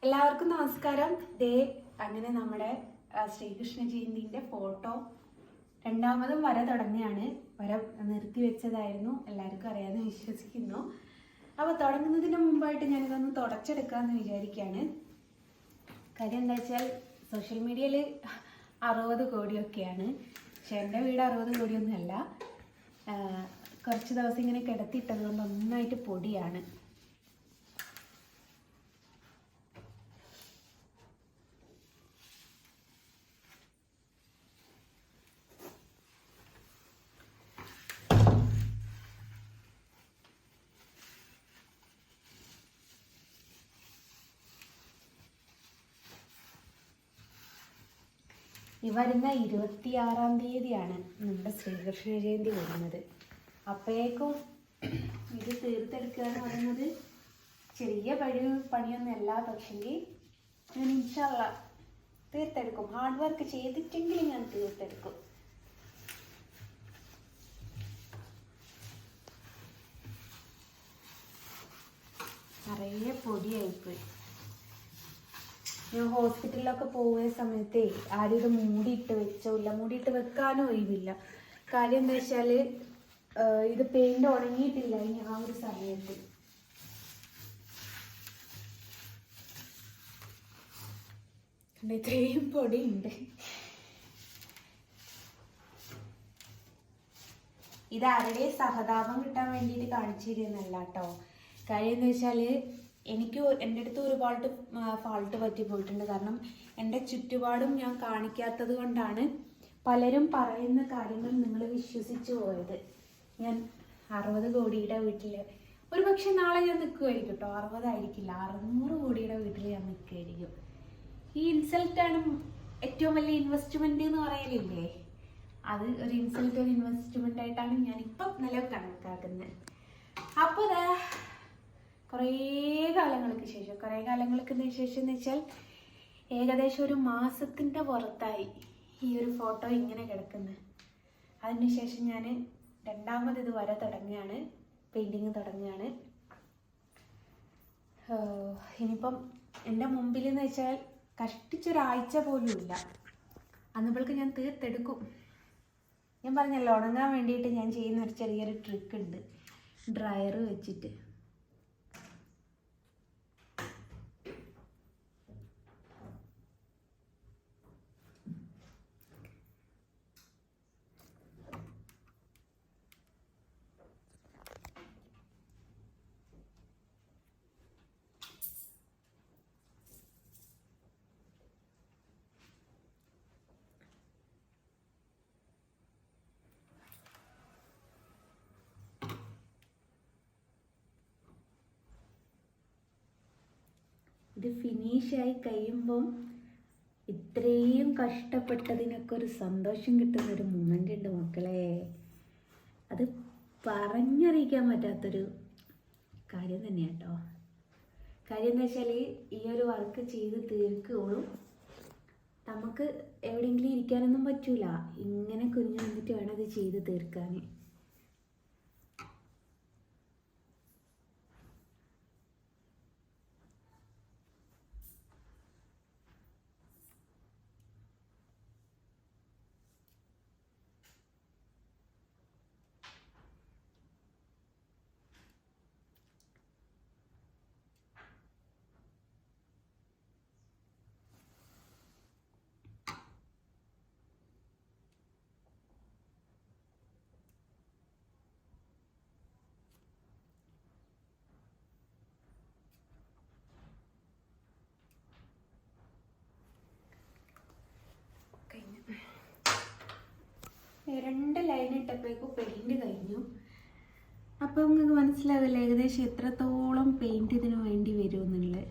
എല്ലാവർക്കും നമസ്കാരം. അങ്ങനെ നമ്മുടെ ശ്രീകൃഷ്ണ ജയന്തിന്റെ ഫോട്ടോ രണ്ടാമതും വര തുടങ്ങുകയാണ്. വര നിർത്തി വെച്ചതായിരുന്നു, എല്ലാവർക്കും അറിയാമെന്ന് വിശ്വസിക്കുന്നു. അപ്പോൾ തുടങ്ങുന്നതിന് മുമ്പായിട്ട് ഞാനിതൊന്ന് തുടച്ചെടുക്കാമെന്ന് വിചാരിക്കുകയാണ്. കാര്യം എന്താ വെച്ചാൽ സോഷ്യൽ മീഡിയയിൽ 60 കോടിയൊക്കെയാണ്. പക്ഷെ എൻ്റെ വീട് 60 കോടിയൊന്നുമല്ല. കുറച്ച് ദിവസം ഇങ്ങനെ കിടത്തിയിട്ടത് കൊണ്ട് നന്നായിട്ട് പൊടിയാണ്. ഈ വരുന്ന 26-ാം തീയതിയാണ് നമ്മുടെ ശ്രീകൃഷ്ണ ജയന്തി വരുന്നത്. അപ്പോഴേക്കും ഇത് തീർത്തെടുക്കുക എന്ന് പറയുന്നത് ചെറിയ പണിയൊന്നുമല്ല. പക്ഷെങ്കിൽ ഞാൻ ഇൻഷാ അല്ലാഹ് തീർത്തെടുക്കും. ഹാർഡ് വർക്ക് ചെയ്തിട്ടെങ്കിലും ഞാൻ തീർത്തെടുക്കും. നിറയെ പൊടിയായിപ്പോയി. ഞാൻ ഹോസ്പിറ്റലിലൊക്കെ പോകുന്ന സമയത്തേ ആരും ഇത് മൂടിയിട്ട് വെച്ചില്ല, മൂടിയിട്ട് വെക്കാനും ഒഴിവില്ല. കാര്യം എന്താ വെച്ചാൽ ഇത് പെയിന്റ് ഉണങ്ങിയിട്ടില്ല ഇനി ആ ഒരു സമയത്ത്. ഇത്രയും പൊടിയുണ്ട്. ഇത് ആരുടെ സഹതാപം കിട്ടാൻ വേണ്ടിയിട്ട് കാണിച്ചു തരുന്നല്ല കേട്ടോ. കാര്യം എന്താ വെച്ചാൽ എനിക്ക് എൻ്റെ അടുത്ത് ഒരുപാട് ഫാൾട്ട് പറ്റി പോയിട്ടുണ്ട്. കാരണം എൻ്റെ ചുറ്റുപാടും ഞാൻ കാണിക്കാത്തത് കൊണ്ടാണ് പലരും പറയുന്ന കാര്യങ്ങൾ നിങ്ങൾ വിശ്വസിച്ച് പോയത്. ഞാൻ 60 കോടിയുടെ വീട്ടിൽ ഒരു പക്ഷെ നാളെ ഞാൻ നിൽക്കുമായിരിക്കും കേട്ടോ. 60 ആയിരിക്കില്ല, 600 കോടിയുടെ വീട്ടിൽ ഞാൻ നിൽക്കുമായിരിക്കും. ഈ ഇൻസൾട്ടാണ് ഏറ്റവും വലിയ ഇൻവെസ്റ്റ്മെൻറ്റ് എന്ന് പറയലില്ലേ, അത് ഒരു ഇൻസൾട്ട്, ഒരു ഇൻവെസ്റ്റ്മെൻ്റ് ആയിട്ടാണ് ഞാനിപ്പം നിലവിൽ കണക്കാക്കുന്നത്. അപ്പോൾ കുറേ കാലങ്ങൾക്ക് ശേഷം എന്ന് വെച്ചാൽ ഏകദേശം ഒരു മാസത്തിൻ്റെ പുറത്തായി ഈ ഒരു ഫോട്ടോ ഇങ്ങനെ കിടക്കുന്നത്. അതിനുശേഷം ഞാൻ രണ്ടാമത് ഇത് വര തുടങ്ങുകയാണ്, പെയിൻറ്റിങ് തുടങ്ങുകയാണ്. ഇനിയിപ്പം എൻ്റെ മുമ്പിൽ എന്ന് വെച്ചാൽ കഷ്ടിച്ചൊരാഴ്ച പോലും ഇല്ല, അന്നപ്പോഴേക്ക് ഞാൻ തീർത്തെടുക്കും. ഞാൻ പറഞ്ഞല്ലോ, ഉണങ്ങാൻ വേണ്ടിയിട്ട് ഞാൻ ചെയ്യുന്ന ഒരു ചെറിയൊരു ട്രിക്ക് ഉണ്ട്, ഡ്രയർ വെച്ചിട്ട്. ഇത് ഫിനിഷായി കഴിയുമ്പം ഇത്രയും കഷ്ടപ്പെട്ടതിനൊക്കെ ഒരു സന്തോഷം കിട്ടുന്നൊരു മൊമെൻ്റ് ഉണ്ട് മക്കളെ. അത് പറഞ്ഞറിയിക്കാൻ പറ്റാത്തൊരു കാര്യം തന്നെയാണ് കേട്ടോ. കാര്യം എന്താ വെച്ചാൽ ഈ ഒരു വർക്ക് ചെയ്ത് തീർക്കുകയുള്ളൂ. നമുക്ക് എവിടെയെങ്കിലും ഇരിക്കാനൊന്നും പറ്റൂല, ഇങ്ങനെ കുഞ്ഞു വന്നിട്ട് വേണം അത് ചെയ്ത് തീർക്കാൻ. രണ്ട് ലൈൻ ഇട്ടപ്പോഴേക്കും പെയിൻറ് കഴിഞ്ഞു. അപ്പോൾ നിങ്ങൾക്ക് മനസ്സിലാവില്ല ഏകദേശം എത്രത്തോളം പെയിൻറ് ഇതിന് വേണ്ടി വരുമെന്നുള്ളത്.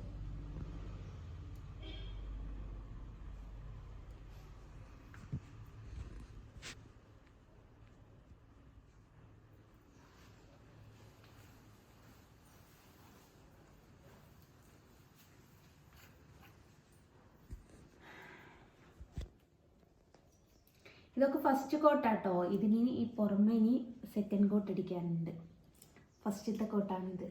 ഇതൊക്കെ ഫസ്റ്റ് കോട്ടാട്ടോ. ഇതിന് ഈ പുറമെ ഇനി സെക്കൻഡ് കോട്ട് അടിക്കാനുണ്ട്. ഫസ്റ്റത്തെ കോട്ടാണിത്.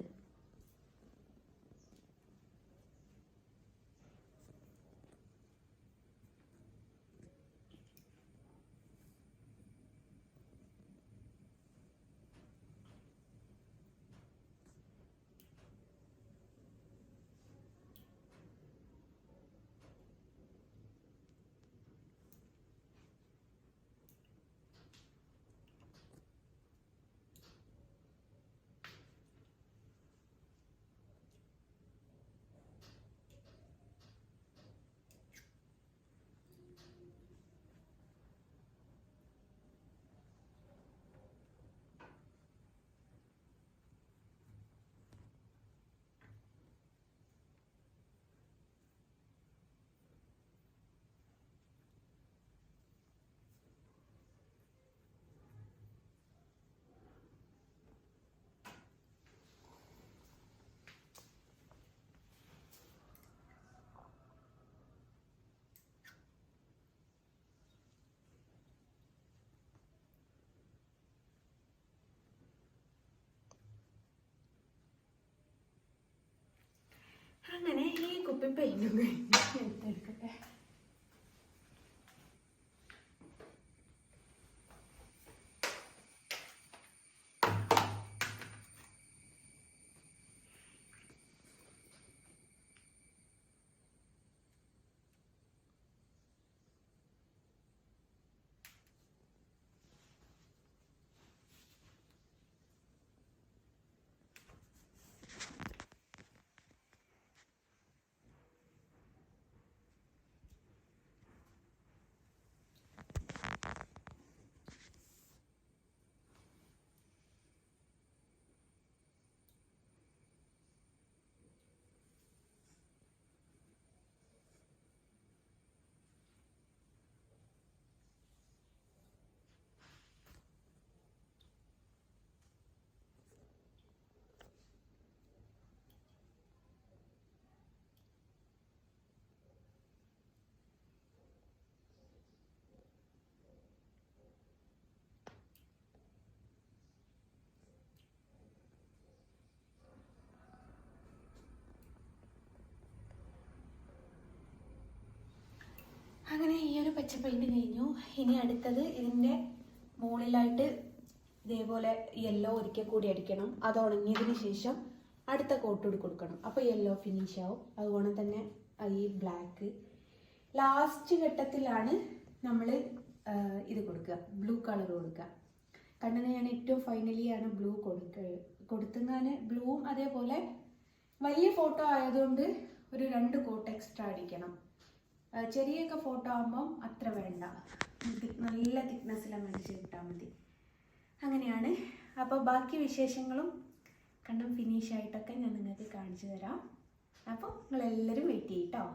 കുപ്പി പെയിൻറ്റും എടുത്തെടുക്കട്ടെ. അങ്ങനെ ഈ ഒരു പച്ച പെയിൻറ് കഴിഞ്ഞു. ഇനി അടുത്തത് ഇതിൻ്റെ മുകളിലായിട്ട് ഇതേപോലെ യെല്ലോ ഒരിക്കൽ കൂടി അടിക്കണം. അത് ഉണങ്ങിയതിന് ശേഷം അടുത്ത കോട്ട് കൊടുക്കണം. അപ്പോൾ യെല്ലോ ഫിനിഷ് ആവും. അതുകൊണ്ട് തന്നെ ഈ ബ്ലാക്ക് ലാസ്റ്റ് ഘട്ടത്തിലാണ് നമ്മൾ ഇത് കൊടുക്കുക, ബ്ലൂ കളർ കൊടുക്കുക. കണ്ണിന് ഞാൻ ഏറ്റവും ഫൈനലിയാണ് ബ്ലൂ കൊടുത്തുങ്ങാൻ. ബ്ലൂവും അതേപോലെ വലിയ ഫോട്ടോ ആയതുകൊണ്ട് ഒരു 2 കോട്ട് എക്സ്ട്രാ അടിക്കണം. ചെറിയൊക്കെ ഫോട്ടോ ആകുമ്പം അത്ര വേണ്ട, നല്ല തിക്നെസ്സിലാണ് അടിച്ച് കിട്ടാൽ മതി. അങ്ങനെയാണ്. അപ്പോൾ ബാക്കി വിശേഷങ്ങളും കണ്ടും ഫിനിഷ് ആയിട്ടൊക്കെ ഞാൻ നിങ്ങൾക്ക് കാണിച്ചു തരാം. അപ്പോൾ നിങ്ങളെല്ലാവരും വെയിറ്റ് ചെയ്യട്ടോ.